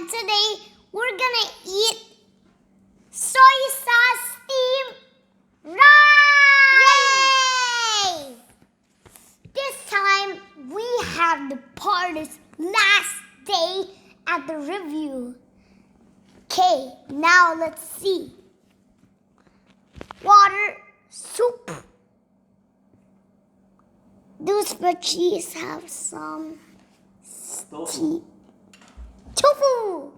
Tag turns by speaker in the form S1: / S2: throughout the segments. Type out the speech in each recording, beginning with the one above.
S1: and today we're gonna eat soy sauce steamed rice! Yay! This time we have the party's last day at the review. Okay, now let's see. Water, soup. Those veggies have some tofu.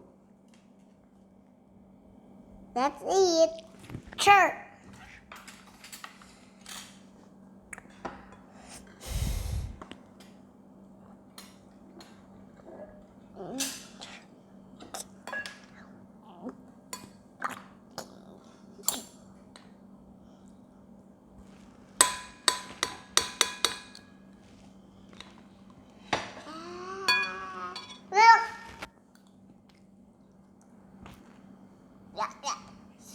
S1: Let's eat. Sure. Yeah.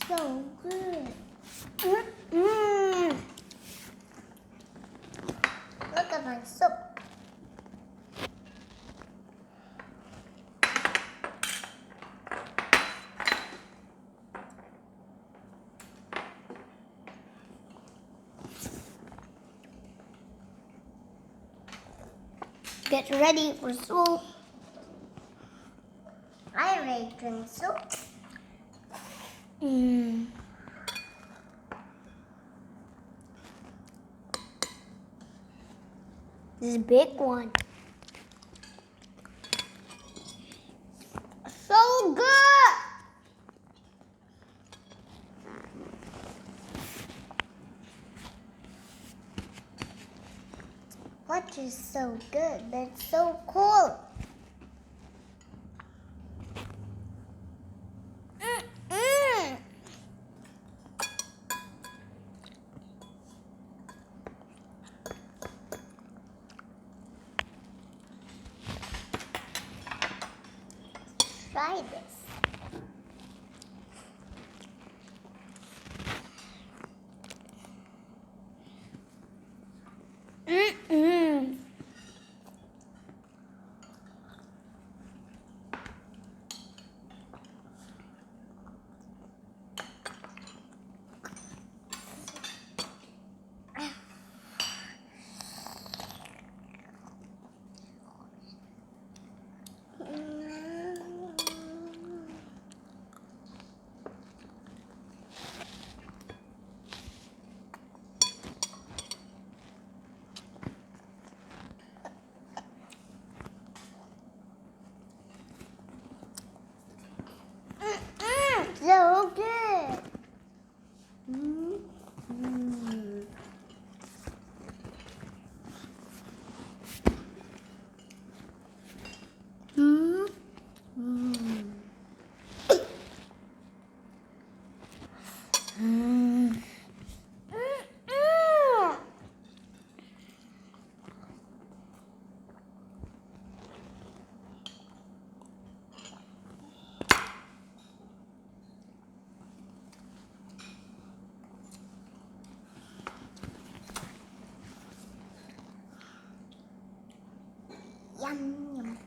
S1: So good. Look at my soup. Get ready for soup. I already drink soup. This is a big one. So good! What is so good? That's so cool. Try this. So good. Yum, yum.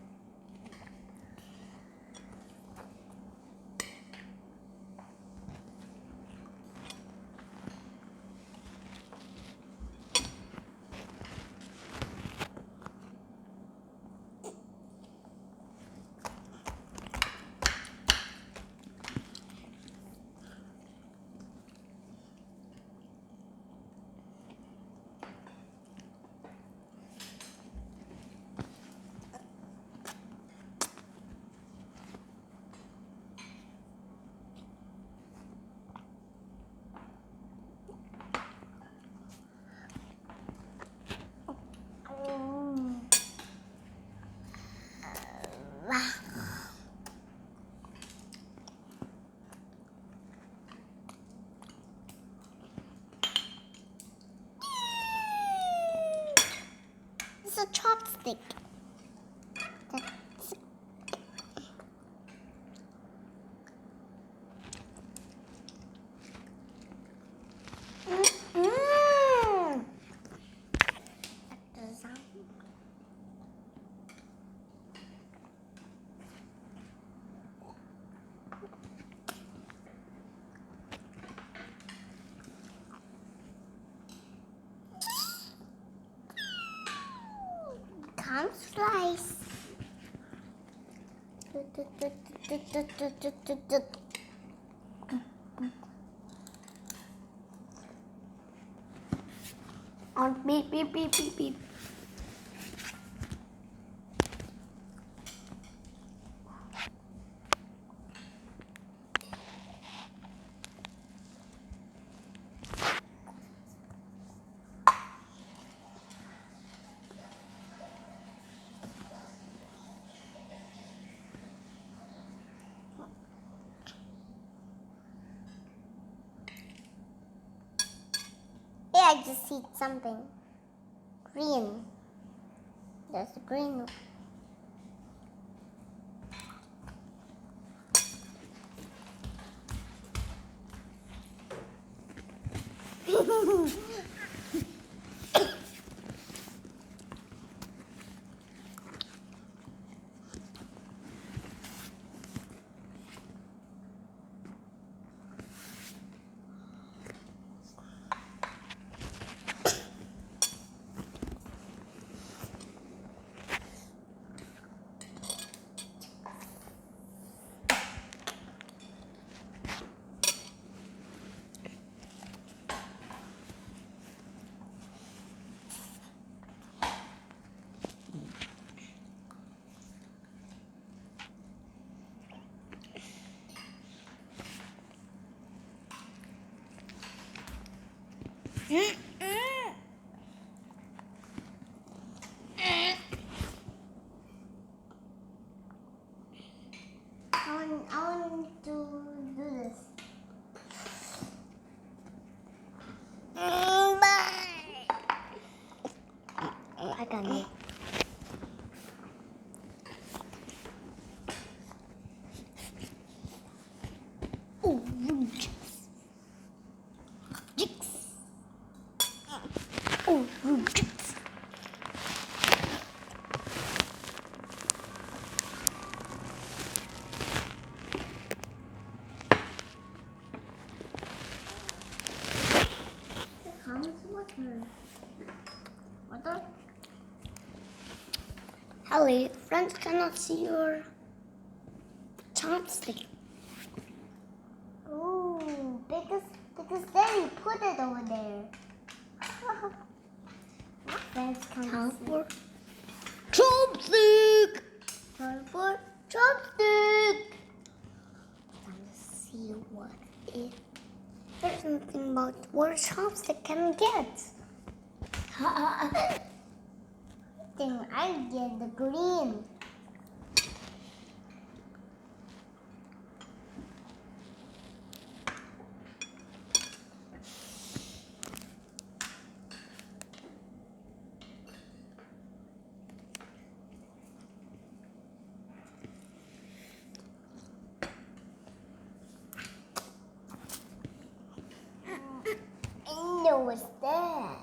S1: It's a chopstick. Come slice. On beep beep beep beep beep. I just see something green. There's a green. I want to do this. I got it. Oh, jigs. Jigs. Oh, jigs. Water. Hallie, friends cannot see your chopstick. Oh, because Daddy put it over there. Friends can't see. Chopstick. Time for chopstick. Let's see what it. There's something about what a chopstick can get. Then I get the green. I know what's that.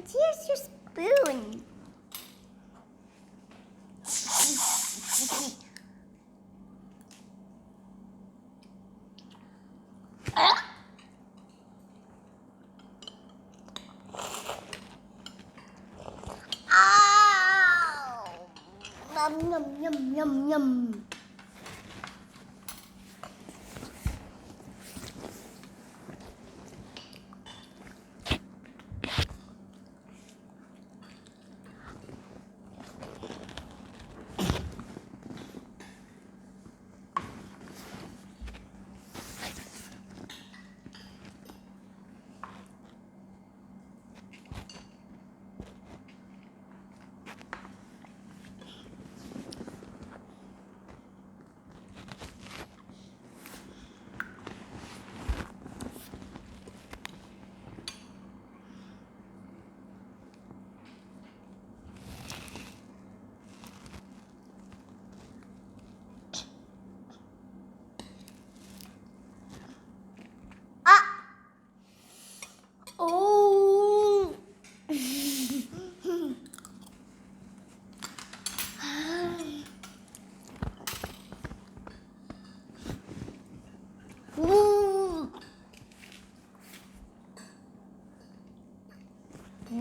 S1: Here's your spoon. Ow! Yum, yum, yum, yum, yum.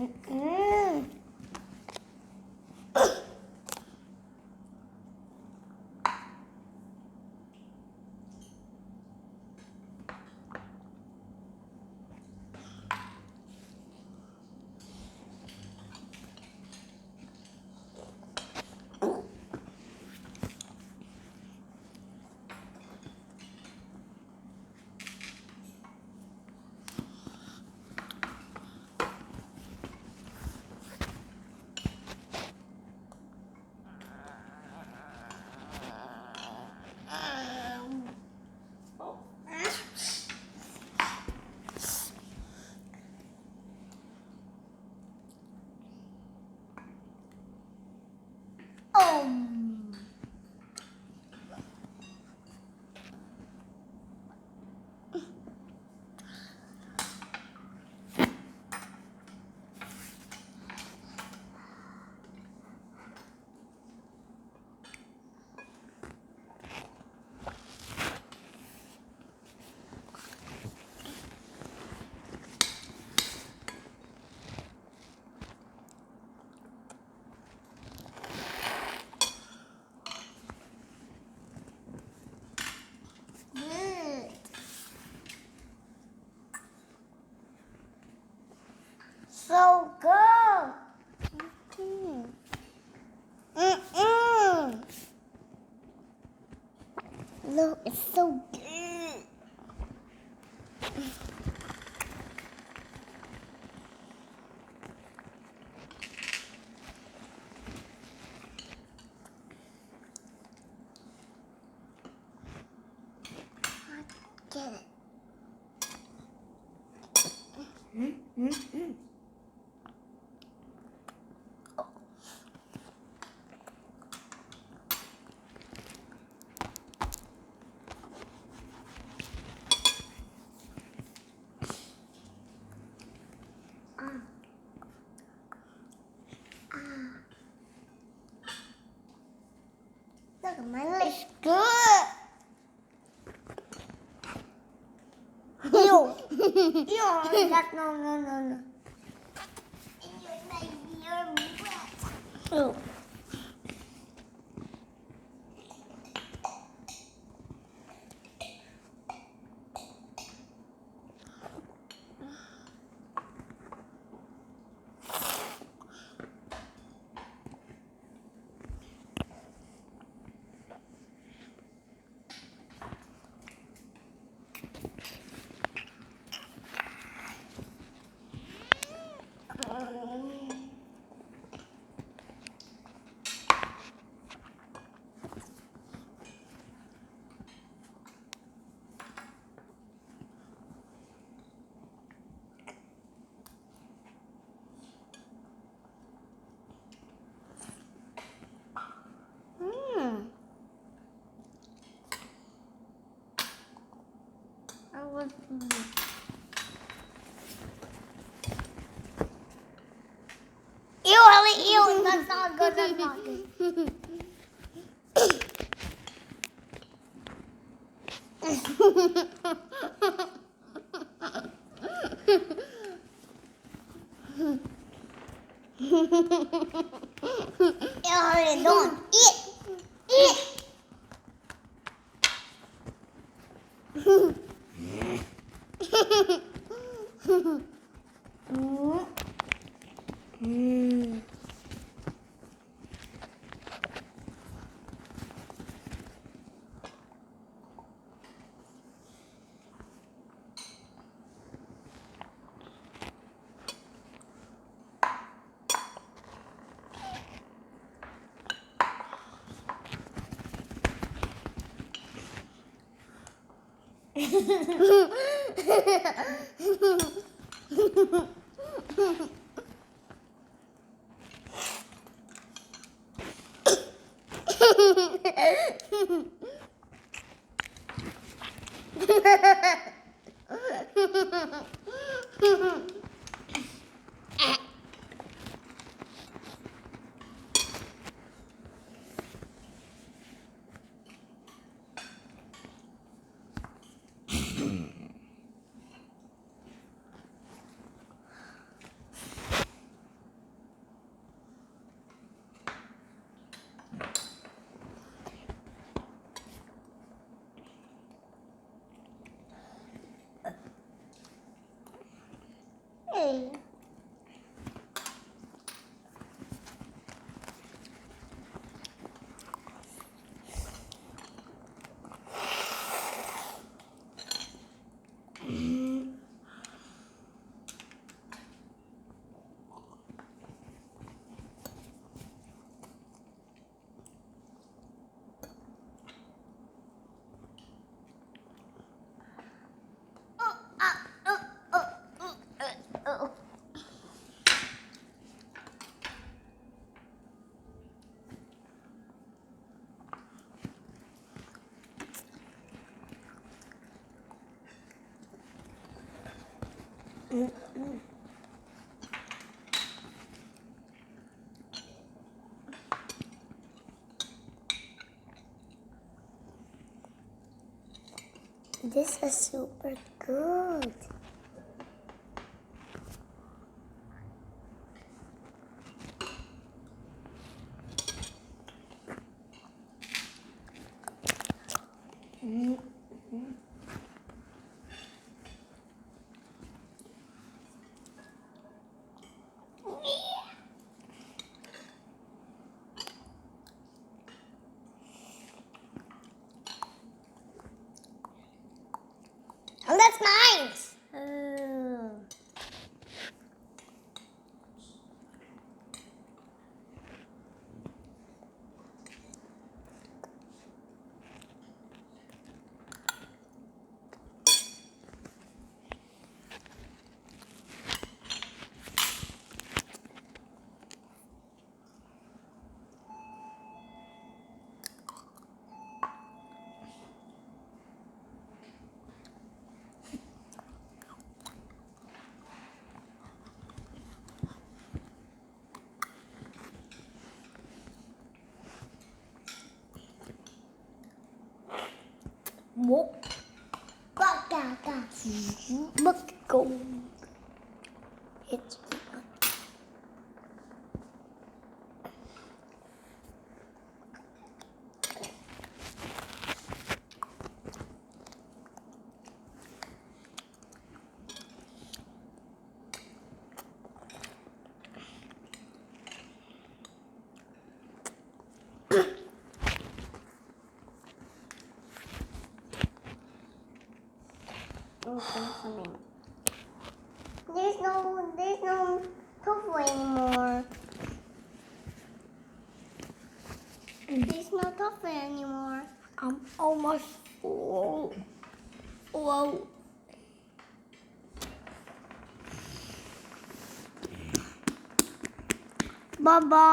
S1: Mm-mm. Good. So good. Mm-mm. Look, it's so good. Get it. Mm-mm-mm. Look at my lips. Good. Ew. Ew. That's no. And you're wet. Ew. Ew, Ellie, ew. That's not good. That's not good. Ellie, don't eat. Eat. Okay. This is super good. Oh, that's mine. Một có cả bất cùng. It's something. There's no tofu anymore. There's no tofu anymore. I'm almost full. Whoa. Bye-bye.